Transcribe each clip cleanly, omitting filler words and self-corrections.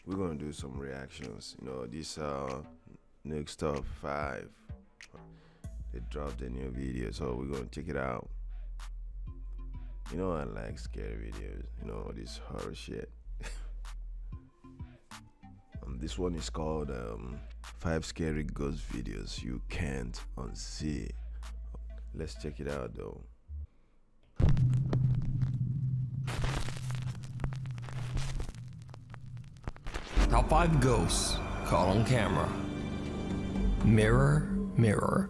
we're gonna do some reactions. You know, this next top 5, they dropped a new video, so we're gonna check it out. You know, I like scary videos, you know, this horror shit. This one is called 5 scary ghost videos you can't unsee. Let's check it out though. Top 5 ghosts caught on camera. Mirror, mirror.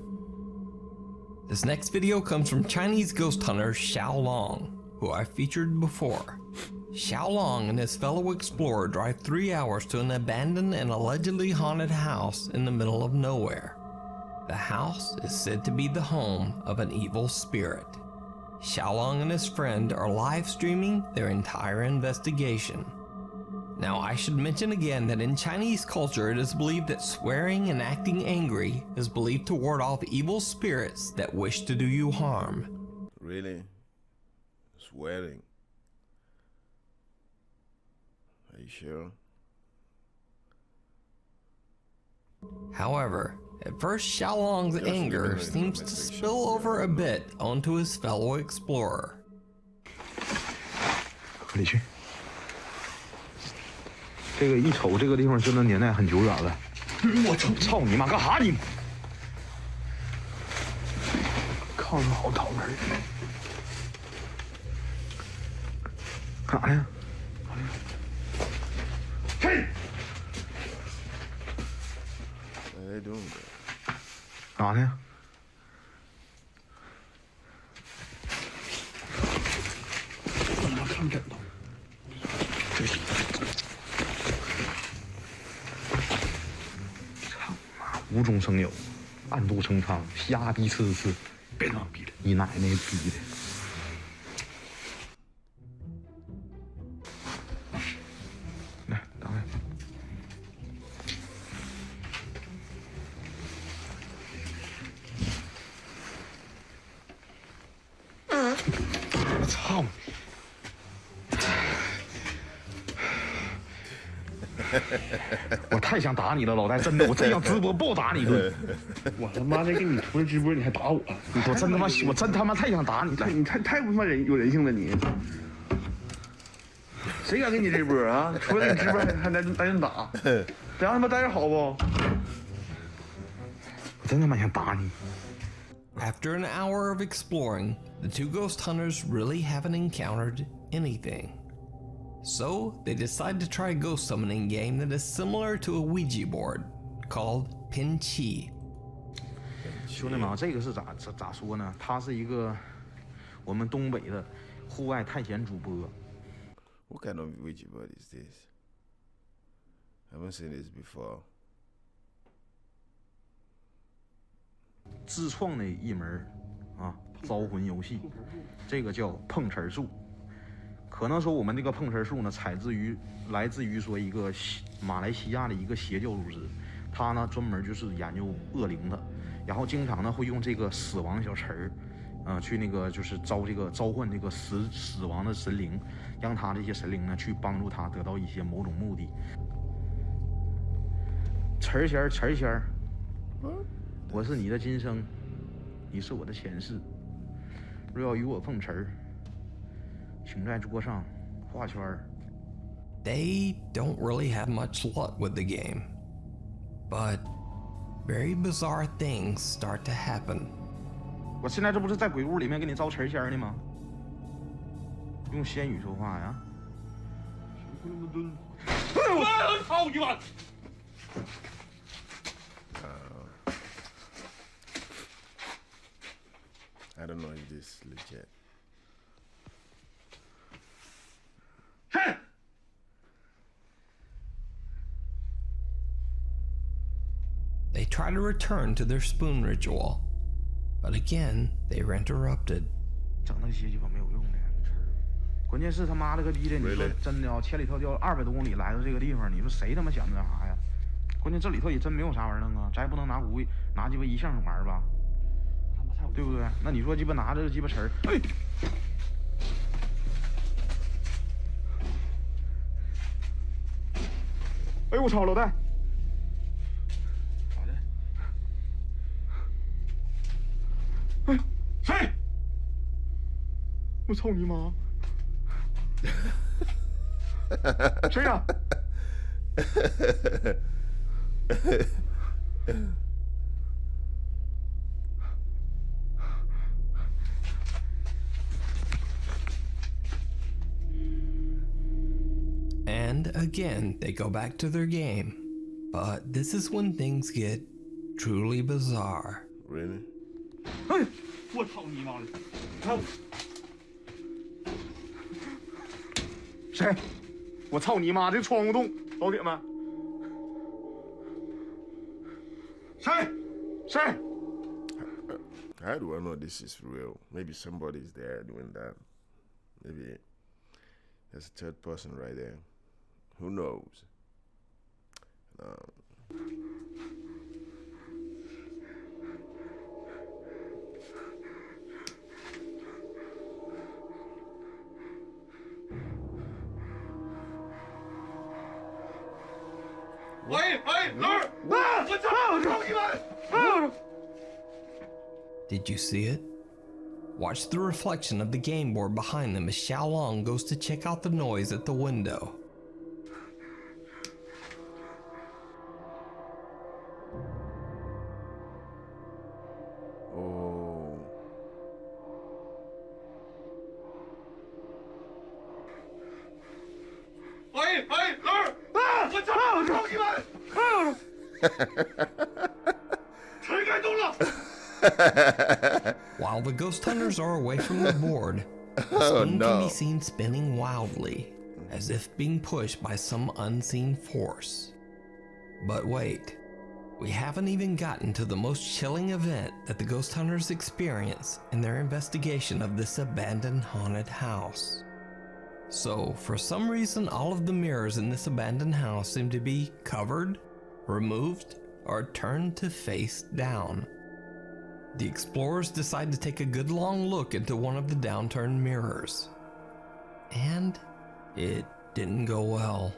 This next video comes from Chinese ghost hunter Xiao Long, who I featured before. Xiao Long and his fellow explorer drive 3 hours to an abandoned and allegedly haunted house in the middle of nowhere. The house is said to be the home of an evil spirit. Xiao Long and his friend are live streaming their entire investigation. Now, I should mention again that in Chinese culture, it is believed that swearing and acting angry is believed to ward off evil spirits that wish to do you harm. Really? Swearing? Are you sure? However, at first Xiao Long's anger seems to spill over a bit onto his fellow explorer. 里去。这个一瞅这个地方真的年代很久远了。我操你妈，干啥你？炕上好讨厌。干啥呀？嘿！They doing that? 干啥呢？怎么看枕头？这是。 无中生有，暗度陈仓，瞎逼呲呲，别他妈逼了，你奶奶逼的！来，打开。我操！我太想打你了，老戴，真的，我真想直播暴打你一顿。我他妈的给你图了直播，你还打我？我真他妈，我真他妈太想打你了。你太不他妈有人性了你！谁敢给你这波啊？除了给你直播还来人打，咱他妈待着好不？我真他妈想打你。 After an hour of exploring, the 2 ghost hunters really haven't encountered anything. So, they decide to try a ghost summoning game that is similar to a Ouija board, called Pin Qi. 兄弟们啊，这个是咋说呢？他是一个我们东北的户外探险主播。What kind of Ouija board is this? I haven't seen this before. 自创的一门招魂游戏，这个叫碰瓷术。 可能说我们这个碰瓷术呢，来自于说一个马来西亚的一个邪教组织，他呢专门就是研究恶灵的，然后经常呢会用这个死亡小词儿，去那个就是召唤这个死亡的神灵，让他这些神灵呢去帮助他得到一些某种目的。词儿仙儿，我是你的今生，你是我的前世，若要与我碰瓷儿。 请在桌上画圈。They don't really have much luck with the game, but very bizarre things start to happen. 我现在这不是在鬼屋里面给你招词仙呢吗？用仙语说话呀！我操你妈！ I don't know if this is legit. They try to return to their spoon ritual, but again, they are interrupted. 整那些鸡巴没有用的，关键是他妈了个逼的！你说真的啊，千里迢迢200多公里来到这个地方，你说谁他妈想那啥呀？关键这里头也真没有啥玩意儿啊，咱也不能拿鸡巴一项玩吧，对不对？那你说鸡巴拿着鸡巴词儿，哎。哎呦我操，老戴，咋的？哎，谁？我操你妈！谁呀？ And again, they go back to their game. But this is when things get truly bizarre. Really? 哎，我操你妈的！看，谁？我操你妈！这窗户洞，老铁们，谁？谁？ How do I know this is real? Maybe somebody's there doing that. Maybe there's a third person right there. Who knows? Did you see it? Watch the reflection of the game board behind them as Xiaolong goes to check out the noise at the window. Oh. While the ghost hunters are away from the board, the spoon can be seen spinning wildly, as if being pushed by some unseen force. But wait, we haven't even gotten to the most chilling event that the ghost hunters experience in their investigation of this abandoned haunted house. So, for some reason, all of the mirrors in this abandoned house seem to be covered, removed, or turned to face down. The explorers decide to take a good long look into one of the downturned mirrors. And it didn't go well.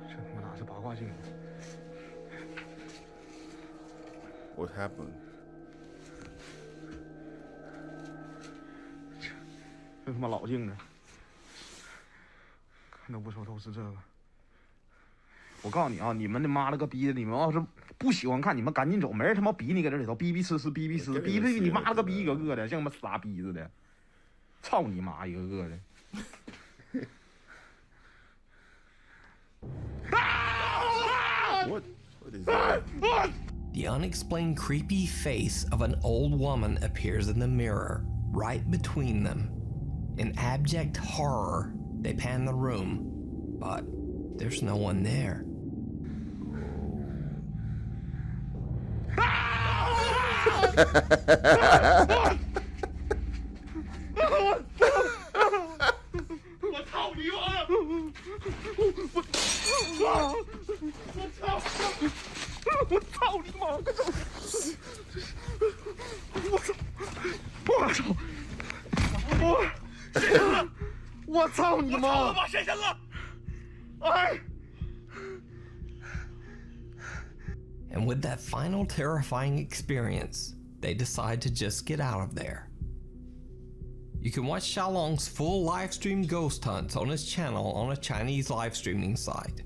这他妈哪是八卦镜？ What happened? 这他妈老镜子，看都不说都是这个。我告诉你啊，你们他妈了个逼的！你们要是不喜欢看，你们赶紧走，没人他妈逼你搁这里头逼逼吃吃逼逼吃，逼逼你妈了个逼一个个的，像他妈傻逼似的，操你妈一个个的！ What is that? The unexplained creepy face of an old woman appears in the mirror, right between them. In abject horror, they pan the room, but there's no one there. And with that final terrifying experience, they decide to just get out of there. You can watch Xiaolong's full livestream ghost hunts on his channel on a Chinese live streaming site.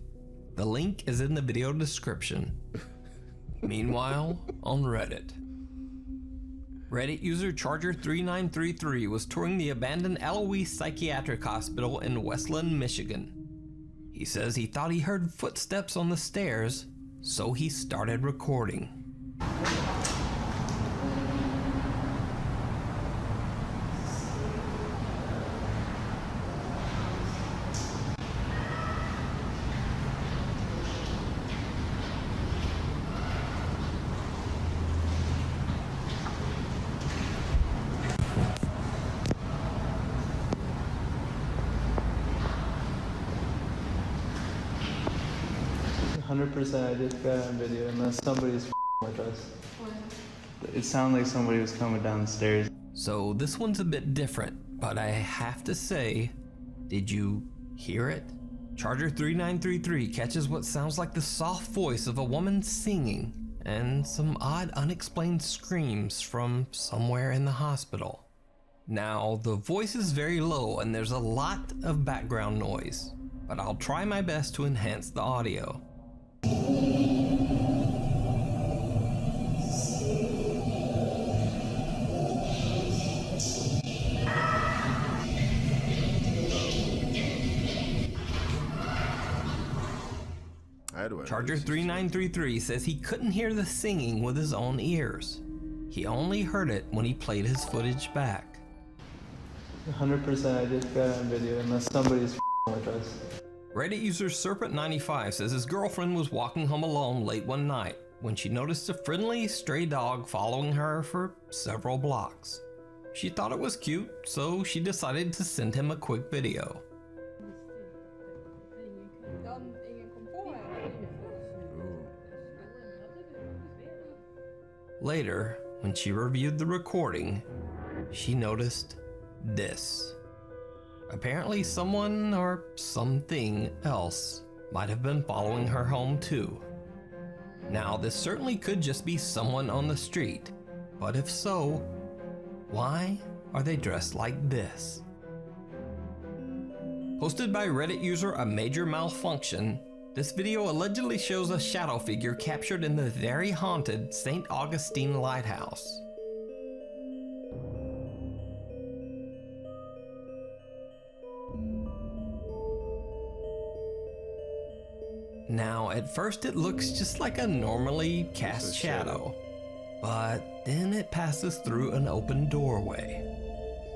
The link is in the video description. Meanwhile, on Reddit. Reddit user Charger3933 was touring the abandoned Eloise Psychiatric Hospital in Westland, Michigan. He says he thought he heard footsteps on the stairs, so he started recording. I just got on video unless somebody's with us. It sounded like somebody was coming down the stairs. So this one's a bit different, but I have to say, did you hear it? Charger 3933 catches what sounds like the soft voice of a woman singing and some odd unexplained screams from somewhere in the hospital. Now, the voice is very low and there's a lot of background noise, but I'll try my best to enhance the audio. Charger 3933 says he couldn't hear the singing with his own ears. He only heard it when he played his footage back. 100% I just got on video unless somebody's with us. Reddit user Serpent95 says his girlfriend was walking home alone late one night when she noticed a friendly stray dog following her for several blocks. She thought it was cute, so she decided to send him a quick video. Later, when she reviewed the recording, she noticed this. Apparently someone or something else might have been following her home too. Now, this certainly could just be someone on the street, but if so, why are they dressed like this? Posted by Reddit user A Major Malfunction, this video allegedly shows a shadow figure captured in the very haunted St. Augustine Lighthouse. Now, at first it looks just like a normally cast shadow, but then it passes through an open doorway.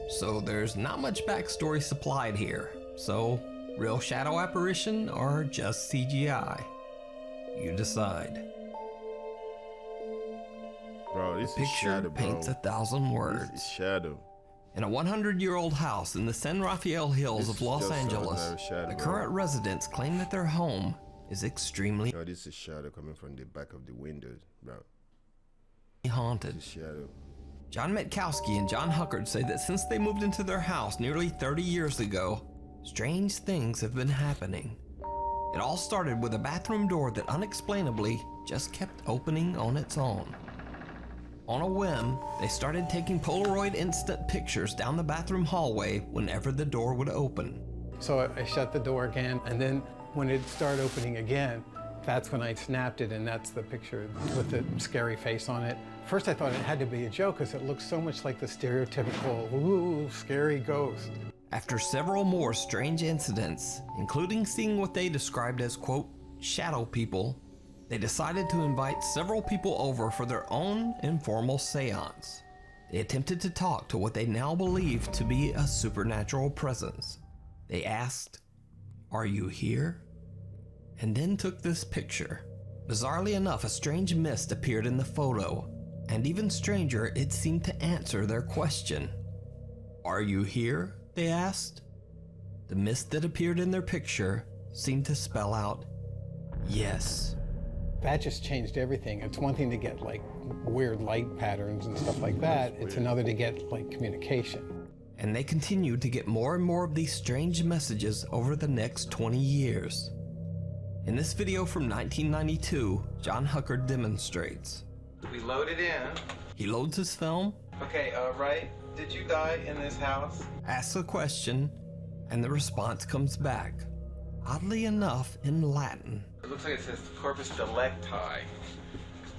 So there's not much backstory supplied here, so real shadow apparition or just CGI? You decide. Bro, this is Picture shadow, bro. paints 1,000 words. This is shadow. In a 100-year-old house in the San Rafael Hills of Los Angeles, the current residents claim that their home is extremely Yo, this is shadow coming from the back of the windows, bro. haunted. This is shadow. John Metkowski and John Huckard say that since they moved into their house nearly 30 years ago, strange things have been happening. It all started with a bathroom door that unexplainably just kept opening on its own. On a whim, they started taking Polaroid instant pictures down the bathroom hallway whenever the door would open. So I shut the door again, and then when it started opening again, that's when I snapped it, and that's the picture with the scary face on it. First I thought it had to be a joke because it looks so much like the stereotypical, ooh, scary ghost. After several more strange incidents, including seeing what they described as, quote, shadow people, they decided to invite several people over for their own informal seance. They attempted to talk to what they now believe to be a supernatural presence. They asked, "Are you here?" and then took this picture. Bizarrely enough, a strange mist appeared in the photo, and even stranger, it seemed to answer their question. "Are you here?" they asked. The mist that appeared in their picture seemed to spell out, "Yes." That just changed everything. It's one thing to get like weird light patterns and stuff like that. It's another to get like communication. And they continued to get more and more of these strange messages over the next 20 years. In this video from 1992, John Huckard demonstrates. We load it in. He loads his film, Okay, right. Did you die in this house? asks a question, and the response comes back, oddly enough in Latin. It looks like it says corpus delicti.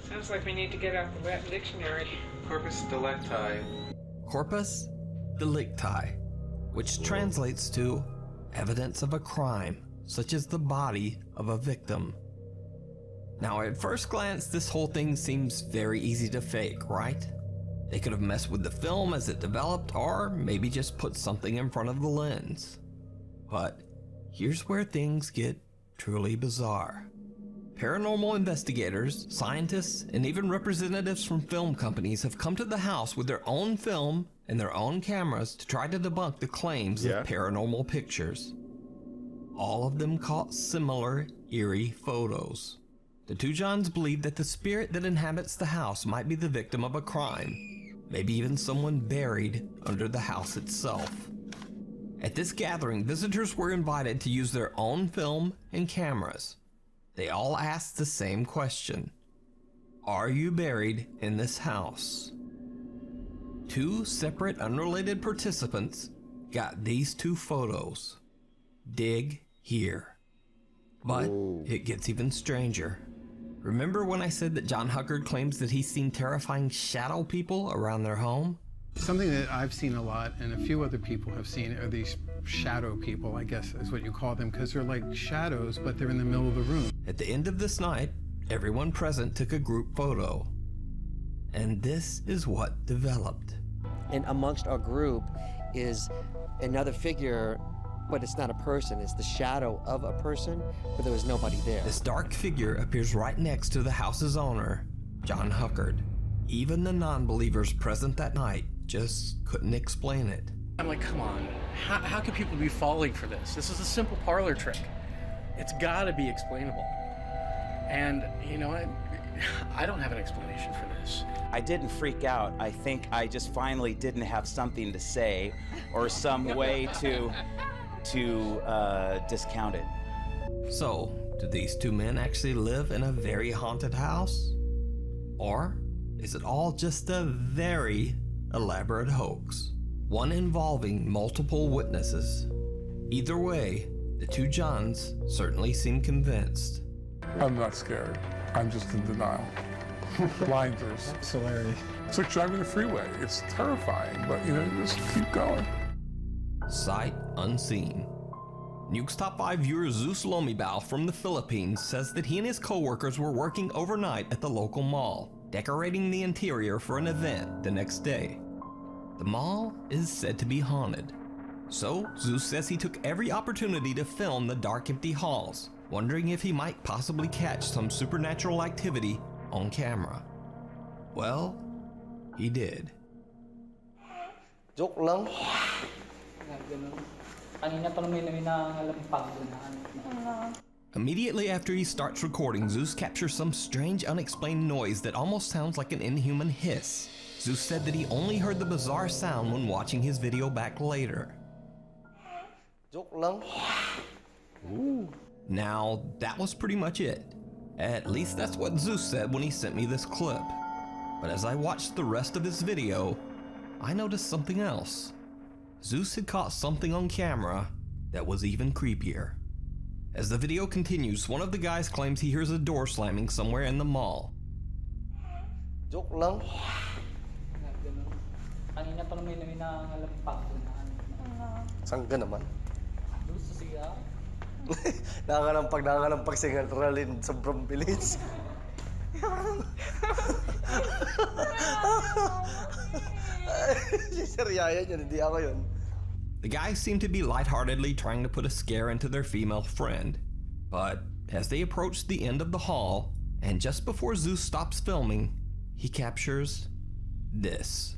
Sounds like we need to get out the Latin dictionary. Corpus delicti. Corpus delicti, which translates to evidence of a crime, such as the body of a victim. Now, at first glance, this whole thing seems very easy to fake, right? They could have messed with the film as it developed, or maybe just put something in front of the lens. But here's where things get truly bizarre. Paranormal investigators, scientists, and even representatives from film companies have come to the house with their own film and their own cameras to try to debunk the claims of paranormal pictures. All of them caught similar eerie photos. The two Johns believe that the spirit that inhabits the house might be the victim of a crime, maybe even someone buried under the house itself. At this gathering, visitors were invited to use their own film and cameras. They all asked the same question. Are you buried in this house? Two separate unrelated participants got these two photos. Dig here. But it gets even stranger. Remember when I said that John Huckard claims that he's seen terrifying shadow people around their home? Something that I've seen a lot, and a few other people have seen, are these shadow people, I guess is what you call them, because they're like shadows, but they're in the middle of the room. At the end of this night, everyone present took a group photo. And this is what developed. And amongst our group is another figure, but it's not a person, it's the shadow of a person, but there was nobody there. This dark figure appears right next to the house's owner, John Huckard. Even the non-believers present that night just couldn't explain it. I'm like, come on, how could people be falling for this? This is a simple parlor trick. It's gotta be explainable. And, you know, I don't have an explanation for this. I didn't freak out. I think I just finally didn't have something to say or some way to discount it. So, do these two men actually live in a very haunted house? Or is it all just a very elaborate hoax? One involving multiple witnesses. Either way, the two Johns certainly seem convinced. I'm not scared. I'm just in denial. Blinders. It's hilarious. It's like driving the freeway. It's terrifying, but you know, just keep going. Sight unseen. Nuke's Top 5 viewer Zeus Lomibao from the Philippines says that he and his co-workers were working overnight at the local mall, decorating the interior for an event the next day. The mall is said to be haunted. So, Zeus says he took every opportunity to film the dark, empty halls, wondering if he might possibly catch some supernatural activity on camera. Well, he did. Joke lang. Immediately after he starts recording, Zeus captures some strange, unexplained noise that almost sounds like an inhuman hiss. Zeus said that he only heard the bizarre sound when watching his video back later. Joke lang. Ooh. Now, that was pretty much it. At least that's what Zeus said when he sent me this clip. But as I watched the rest of his video, I noticed something else. Zeus had caught something on camera that was even creepier. As the video continues, one of the guys claims he hears a door slamming somewhere in the mall. Joke lang. Saan ka naman? Nakakalampag sa Ralin sa Brombilis. The guys seem to be lightheartedly trying to put a scare into their female friend. But as they approach the end of the hall, and just before Zeus stops filming, he captures this.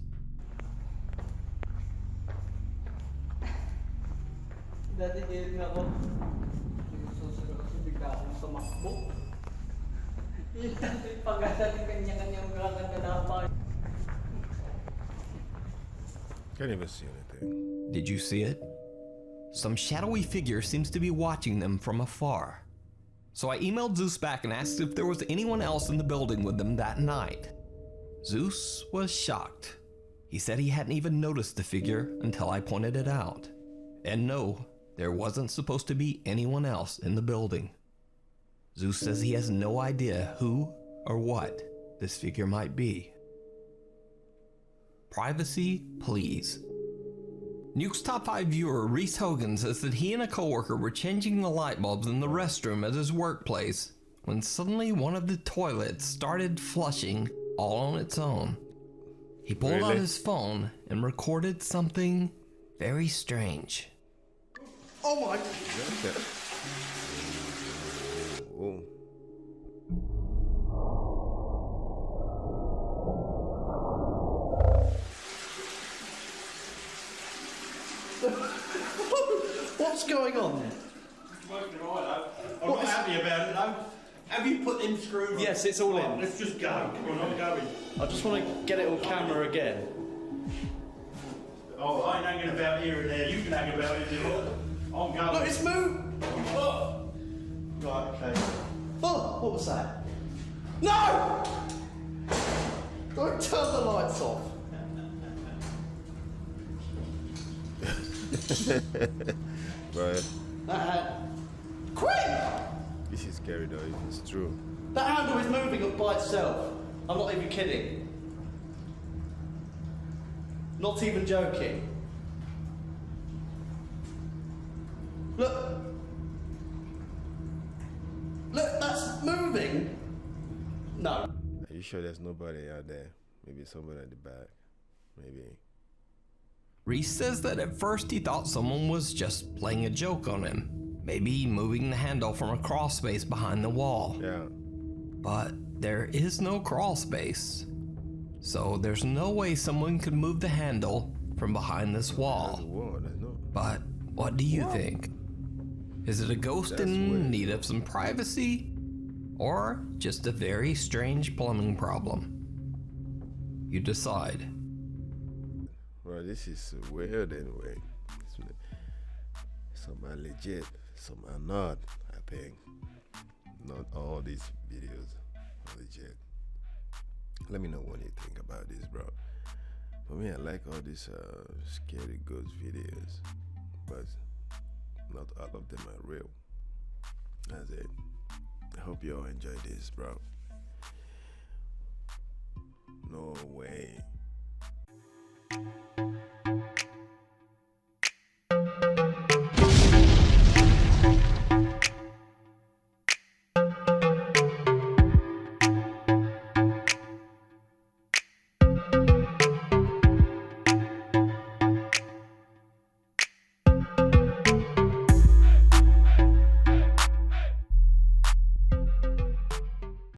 Can't even see anything. Did you see it? Some shadowy figure seems to be watching them from afar. So I emailed Zeus back and asked if there was anyone else in the building with them that night. Zeus was shocked. He said he hadn't even noticed the figure until I pointed it out. And no, there wasn't supposed to be anyone else in the building. Zeus says he has no idea who or what this figure might be. Privacy, please. Nuke's Top 5 viewer Reese Hogan says that he and a coworker were changing the light bulbs in the restroom at his workplace when suddenly one of the toilets started flushing all on its own. He pulled out his phone and recorded something very strange. Oh my! Oh. What's going on? I'm not happy about it though. Have you put them screws on? Yes, it's all in. Let's just go. Come on, I'm going. I just want to get it on camera again. Oh, I ain't hanging about here and there. You can hang about it. I'm going. Look, it's moved. Oh. Right, okay. Oh, what was that? No! Don't turn the lights off. Right. Quick! This is scary though, it's true. That handle is moving up by itself. I'm not even kidding. Not even joking. Look. Look, that's moving. No. Are you sure there's nobody out there? Maybe someone at the back. Maybe. Reese says that at first he thought someone was just playing a joke on him. Maybe moving the handle from a crawl space behind the wall. Yeah. But there is no crawl space. So there's no way someone could move the handle from behind this wall. But what do you think? Is it a ghost in need of some privacy? Or just a very strange plumbing problem? You decide. Well, this is weird anyway. Some are legit, some are not, I think. Not all these videos are legit. Let me know what you think about this, bro. For me, I like all these scary ghost videos, but not all of them are real. That's it. I hope you all enjoy this, bro. No way.